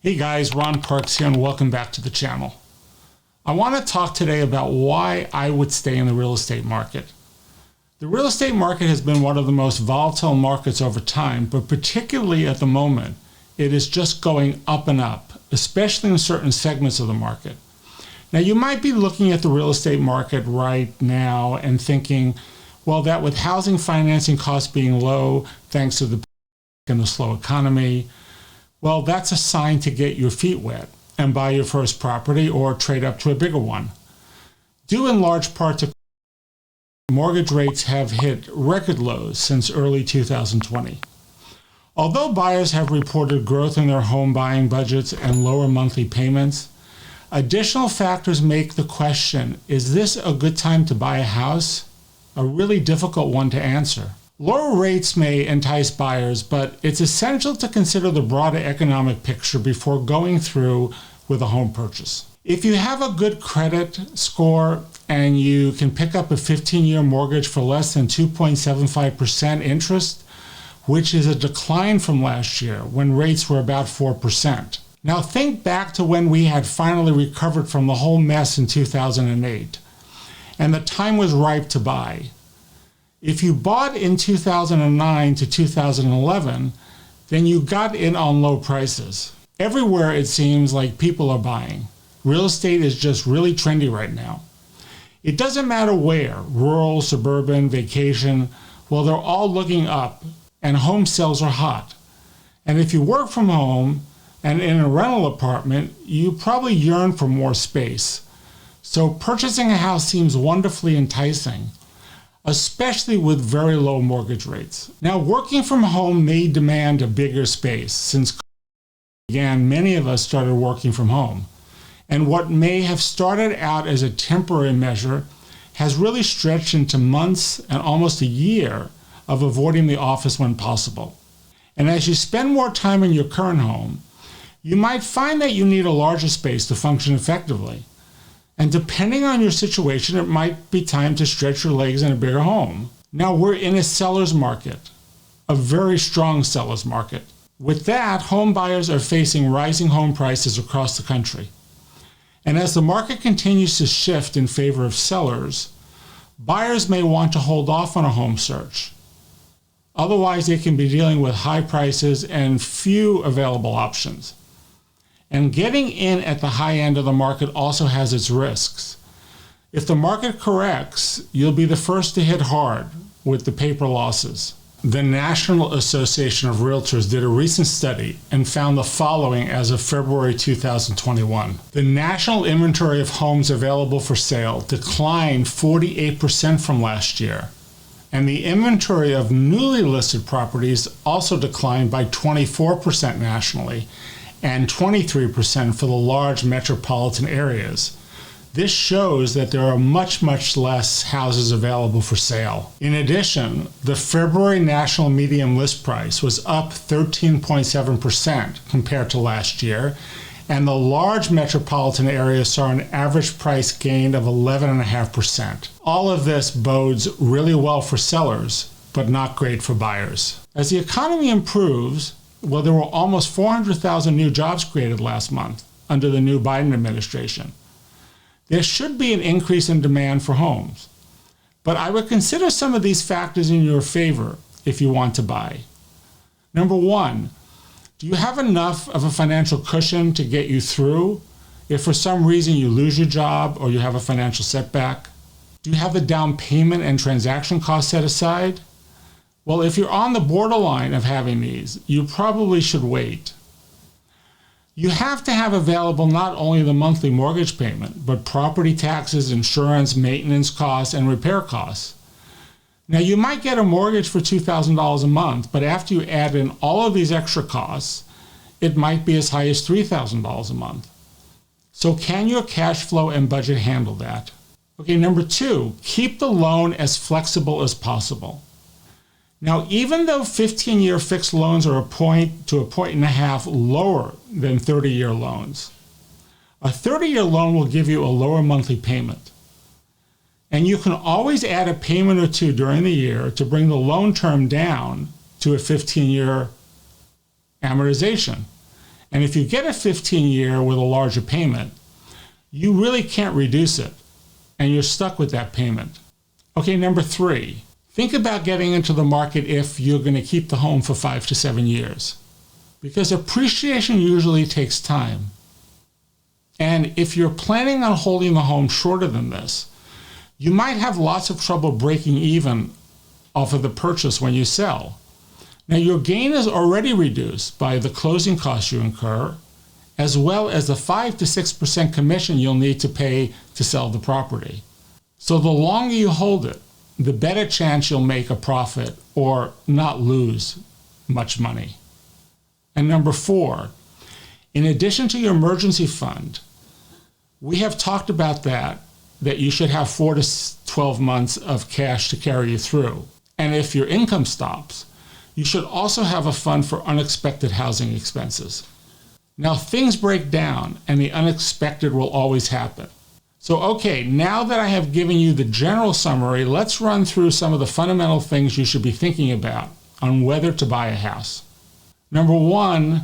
Hey guys, Ron Parks here and welcome back to the channel. I want to talk today about why I would stay in the real estate market. The real estate market has been one of the most volatile markets over time, but particularly at the moment, it is just going up and up, especially in certain segments of the market. Now you might be looking at the real estate market right now and thinking, well, that with housing financing costs being low, thanks to the slow economy, well, that's a sign to get your feet wet and buy your first property or trade up to a bigger one. Due in large part to mortgage rates have hit record lows since early 2020. Although buyers have reported growth in their home buying budgets and lower monthly payments, additional factors make the question, is this a good time to buy a house? A really difficult one to answer. Lower rates may entice buyers, but it's essential to consider the broader economic picture before going through with a home purchase. If you have a good credit score and you can pick up a 15-year mortgage for less than 2.75% interest, which is a decline from last year when rates were about 4%. Now think back to when we had finally recovered from the whole mess in 2008, and the time was ripe to buy. If you bought in 2009 to 2011, then you got in on low prices. Everywhere it seems like people are buying. Real estate is just really trendy right now. It doesn't matter where, rural, suburban, vacation, well, they're all looking up and home sales are hot. And if you work from home and in a rental apartment, you probably yearn for more space. So purchasing a house seems wonderfully enticing, especially with very low mortgage rates. Now, working from home may demand a bigger space. Since COVID began, many of us started working from home. And what may have started out as a temporary measure has really stretched into months and almost a year of avoiding the office when possible. And as you spend more time in your current home, you might find that you need a larger space to function effectively. And depending on your situation, it might be time to stretch your legs in a bigger home. Now we're in a seller's market, a very strong seller's market. With that, home buyers are facing rising home prices across the country. And as the market continues to shift in favor of sellers, buyers may want to hold off on a home search. Otherwise, they can be dealing with high prices and few available options. And getting in at the high end of the market also has its risks. If the market corrects, you'll be the first to hit hard with the paper losses. The National Association of Realtors did a recent study and found the following as of February 2021. The national inventory of homes available for sale declined 48% from last year. And the inventory of newly listed properties also declined by 24% nationally, and 23% for the large metropolitan areas. This shows that there are much less houses available for sale. In addition, the February national median list price was up 13.7% compared to last year, and the large metropolitan areas saw an average price gain of 11.5%. All of this bodes really well for sellers, but not great for buyers. As the economy improves, well, there were almost 400,000 new jobs created last month under the new Biden administration. There should be an increase in demand for homes, but I would consider some of these factors in your favor if you want to buy. Number one, do you have enough of a financial cushion to get you through if for some reason you lose your job or you have a financial setback? Do you have the down payment and transaction costs set aside? Well, if you're on the borderline of having these, you probably should wait. You have to have available not only the monthly mortgage payment, but property taxes, insurance, maintenance costs, and repair costs. Now, you might get a mortgage for $2,000 a month, but after you add in all of these extra costs, it might be as high as $3,000 a month. So can your cash flow and budget handle that? Okay, number two, keep the loan as flexible as possible. Now, even though 15-year fixed loans are a point to a point and a half lower than 30-year loans, a 30-year loan will give you a lower monthly payment. And you can always add a payment or two during the year to bring the loan term down to a 15-year amortization. And if you get a 15-year with a larger payment, you really can't reduce it, and you're stuck with that payment. Okay, number 3, think about getting into the market if you're going to keep the home for 5 to 7 years, because appreciation usually takes time. And if you're planning on holding the home shorter than this, you might have lots of trouble breaking even off of the purchase when you sell. Now, your gain is already reduced by the closing costs you incur, as well as the 5 to 6% commission you'll need to pay to sell the property. So the longer you hold it, the better chance you'll make a profit or not lose much money. And number 4, in addition to your emergency fund, we have talked about that you should have 4 to 12 months of cash to carry you through. And if your income stops, you should also have a fund for unexpected housing expenses. Now, things break down and the unexpected will always happen. So, okay, now that I have given you the general summary, let's run through some of the fundamental things you should be thinking about on whether to buy a house. Number 1,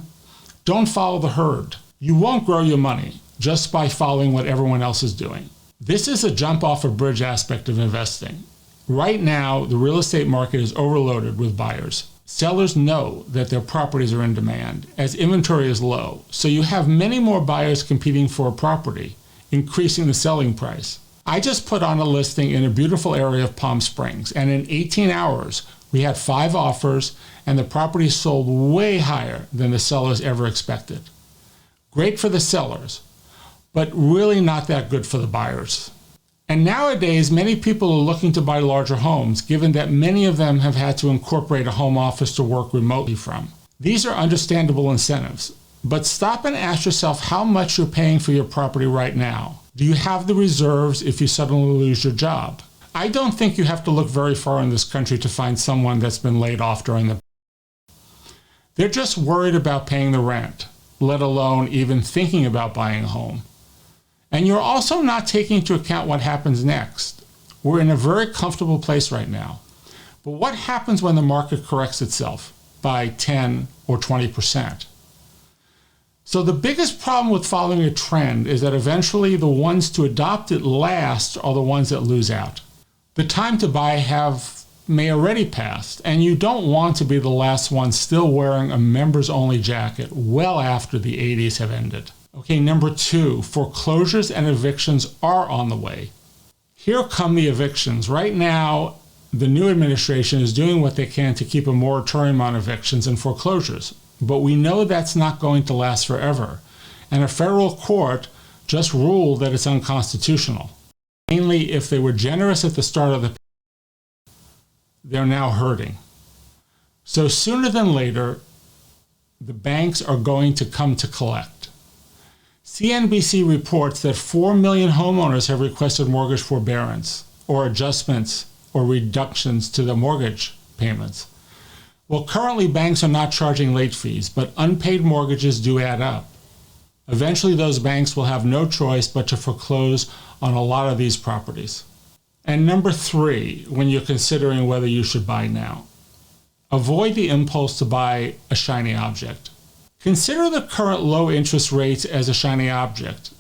don't follow the herd. You won't grow your money just by following what everyone else is doing. This is a jump off a bridge aspect of investing. Right now, the real estate market is overloaded with buyers. Sellers know that their properties are in demand as inventory is low, so you have many more buyers competing for a property, increasing the selling price. I just put on a listing in a beautiful area of Palm Springs, and in 18 hours, we had 5 offers, and the property sold way higher than the sellers ever expected. Great for the sellers, but really not that good for the buyers. And nowadays, many people are looking to buy larger homes, given that many of them have had to incorporate a home office to work remotely from. These are understandable incentives, but stop and ask yourself how much you're paying for your property right now. Do you have the reserves if you suddenly lose your job? I don't think you have to look very far in this country to find someone that's been laid off during the... They're just worried about paying the rent, let alone even thinking about buying a home. And you're also not taking into account what happens next. We're in a very comfortable place right now. But what happens when the market corrects itself by 10 or 20%? So the biggest problem with following a trend is that eventually the ones to adopt it last are the ones that lose out. The time to buy may already passed, and you don't want to be the last one still wearing a members-only jacket well after the 80s have ended. Okay, number 2, foreclosures and evictions are on the way. Here come the evictions. Right now, the new administration is doing what they can to keep a moratorium on evictions and foreclosures. But we know that's not going to last forever. And a federal court just ruled that it's unconstitutional. Mainly if they were generous at the start of the pandemic, they're now hurting. So sooner than later, the banks are going to come to collect. CNBC reports that 4 million homeowners have requested mortgage forbearance or adjustments or reductions to their mortgage payments. Well, currently banks are not charging late fees, but unpaid mortgages do add up. Eventually, those banks will have no choice but to foreclose on a lot of these properties. And number 3, when you're considering whether you should buy now, avoid the impulse to buy a shiny object. Consider the current low interest rates as a shiny object.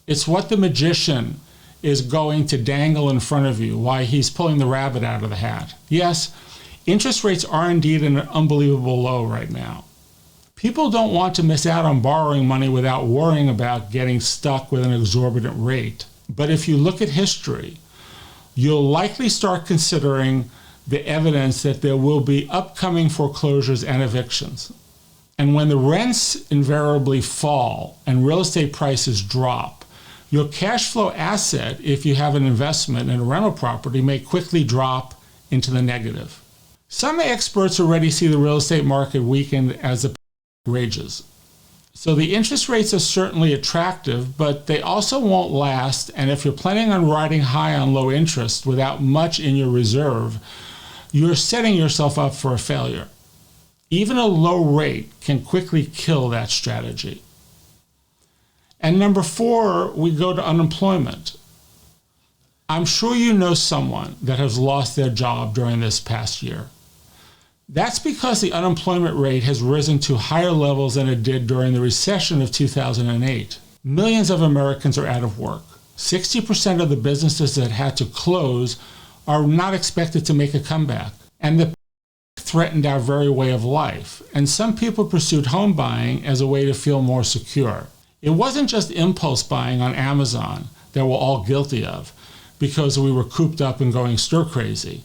It's what the magician is going to dangle in front of you while he's pulling the rabbit out of the hat. Yes, interest rates are indeed at an unbelievable low right now. People don't want to miss out on borrowing money without worrying about getting stuck with an exorbitant rate. But if you look at history, you'll likely start considering the evidence that there will be upcoming foreclosures and evictions. And when the rents invariably fall and real estate prices drop, your cash flow asset, if you have an investment in a rental property, may quickly drop into the negative. Some experts already see the real estate market weakened as the rages. So the interest rates are certainly attractive, but they also won't last. And if you're planning on riding high on low interest without much in your reserve, you're setting yourself up for a failure. Even a low rate can quickly kill that strategy. And number 4, we go to unemployment. I'm sure you know someone that has lost their job during this past year. That's because the unemployment rate has risen to higher levels than it did during the recession of 2008. Millions of Americans are out of work. 60% of the businesses that had to close are not expected to make a comeback. And the threatened our very way of life. And some people pursued home buying as a way to feel more secure. It wasn't just impulse buying on Amazon that we're all guilty of because we were cooped up and going stir crazy.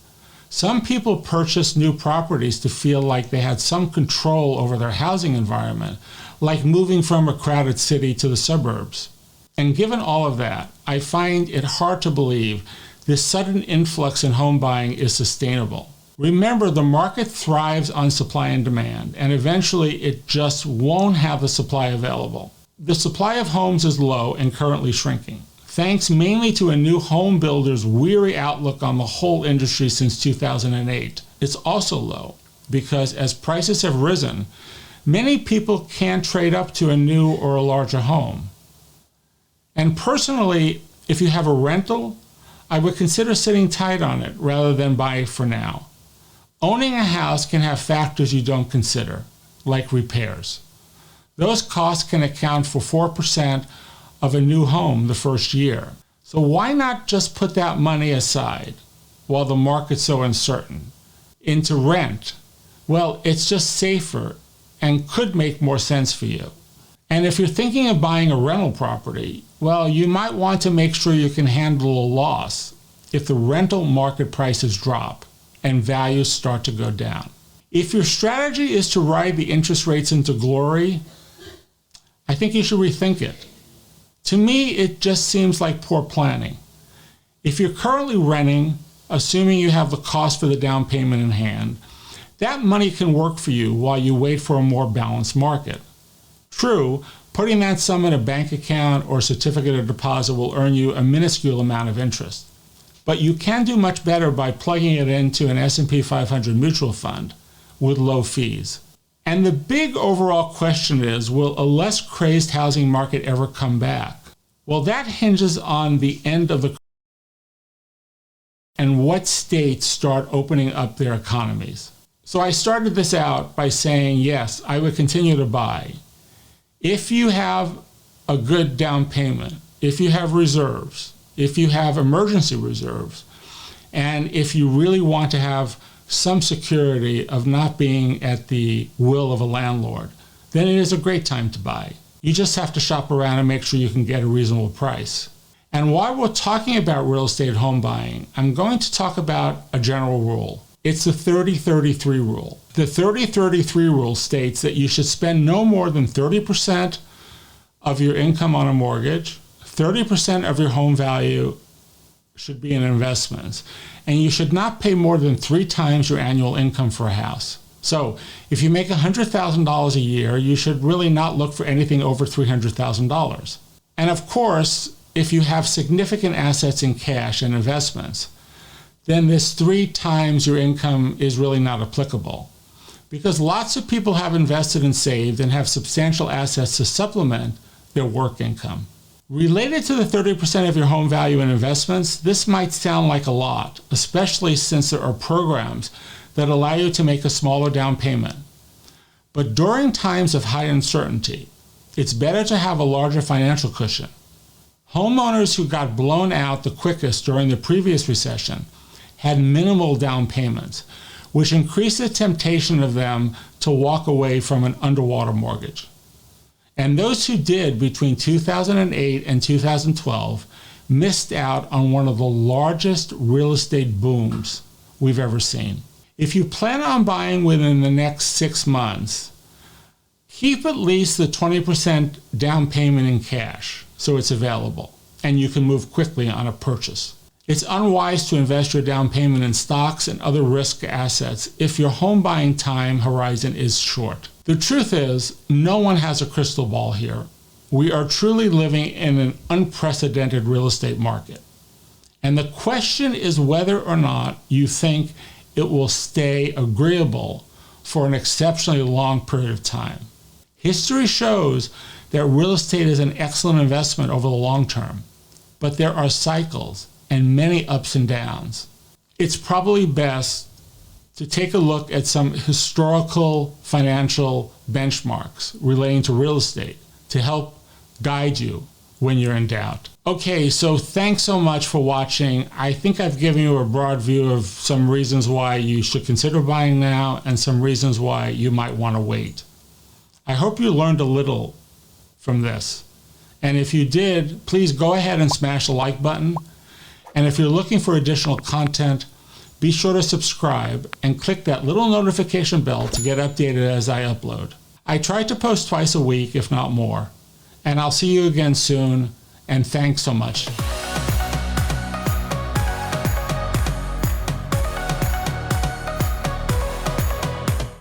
Some people purchased new properties to feel like they had some control over their housing environment, like moving from a crowded city to the suburbs. And given all of that, I find it hard to believe this sudden influx in home buying is sustainable. Remember, the market thrives on supply and demand, and eventually it just won't have the supply available. The supply of homes is low and currently shrinking, thanks mainly to a new home builder's weary outlook on the whole industry since 2008. It's also low because as prices have risen, many people can't trade up to a new or a larger home. And personally, if you have a rental, I would consider sitting tight on it rather than buy it for now. Owning a house can have factors you don't consider, like repairs. Those costs can account for 4% of a new home the first year. So why not just put that money aside while the market's so uncertain into rent? Well, it's just safer and could make more sense for you. And if you're thinking of buying a rental property, well, you might want to make sure you can handle a loss if the rental market prices drop and values start to go down. If your strategy is to ride the interest rates into glory, I think you should rethink it. To me, it just seems like poor planning. If you're currently renting, assuming you have the cost for the down payment in hand, that money can work for you while you wait for a more balanced market. True, putting that sum in a bank account or certificate of deposit will earn you a minuscule amount of interest. But you can do much better by plugging it into an S&P 500 mutual fund with low fees. And the big overall question is, will a less crazed housing market ever come back? Well, that hinges on the end of the and what states start opening up their economies. So I started this out by saying, yes, I would continue to buy. If you have a good down payment, if you have reserves, if you have emergency reserves, and if you really want to have some security of not being at the will of a landlord, then it is a great time to buy. You just have to shop around and make sure you can get a reasonable price. And while we're talking about real estate home buying, I'm going to talk about a general rule. It's the 30-33 rule. The 30-33 rule states that you should spend no more than 30% of your income on a mortgage, 30% of your home value should be in investments, and you should not pay more than 3 times your annual income for a house. So if you make $100,000 a year, you should really not look for anything over $300,000. And of course, if you have significant assets in cash and investments, then this 3 times your income is really not applicable, because lots of people have invested and saved and have substantial assets to supplement their work income. Related to the 30% of your home value in investments, this might sound like a lot, especially since there are programs that allow you to make a smaller down payment. But during times of high uncertainty, it's better to have a larger financial cushion. Homeowners who got blown out the quickest during the previous recession had minimal down payments, which increased the temptation of them to walk away from an underwater mortgage. And those who did between 2008 and 2012 missed out on one of the largest real estate booms we've ever seen. If you plan on buying within the next 6 months, keep at least the 20% down payment in cash so it's available and you can move quickly on a purchase. It's unwise to invest your down payment in stocks and other risk assets if your home buying time horizon is short. The truth is, no one has a crystal ball here. We are truly living in an unprecedented real estate market. And the question is whether or not you think it will stay agreeable for an exceptionally long period of time. History shows that real estate is an excellent investment over the long term, but there are cycles and many ups and downs. It's probably best to take a look at some historical financial benchmarks relating to real estate to help guide you when you're in doubt. Okay, so thanks so much for watching. I think I've given you a broad view of some reasons why you should consider buying now and some reasons why you might want to wait. I hope you learned a little from this. And if you did, please go ahead and smash the like button. And if you're looking for additional content, be sure to subscribe and click that little notification bell to get updated as I upload. I try to post twice a week, if not more. And I'll see you again soon, and thanks so much.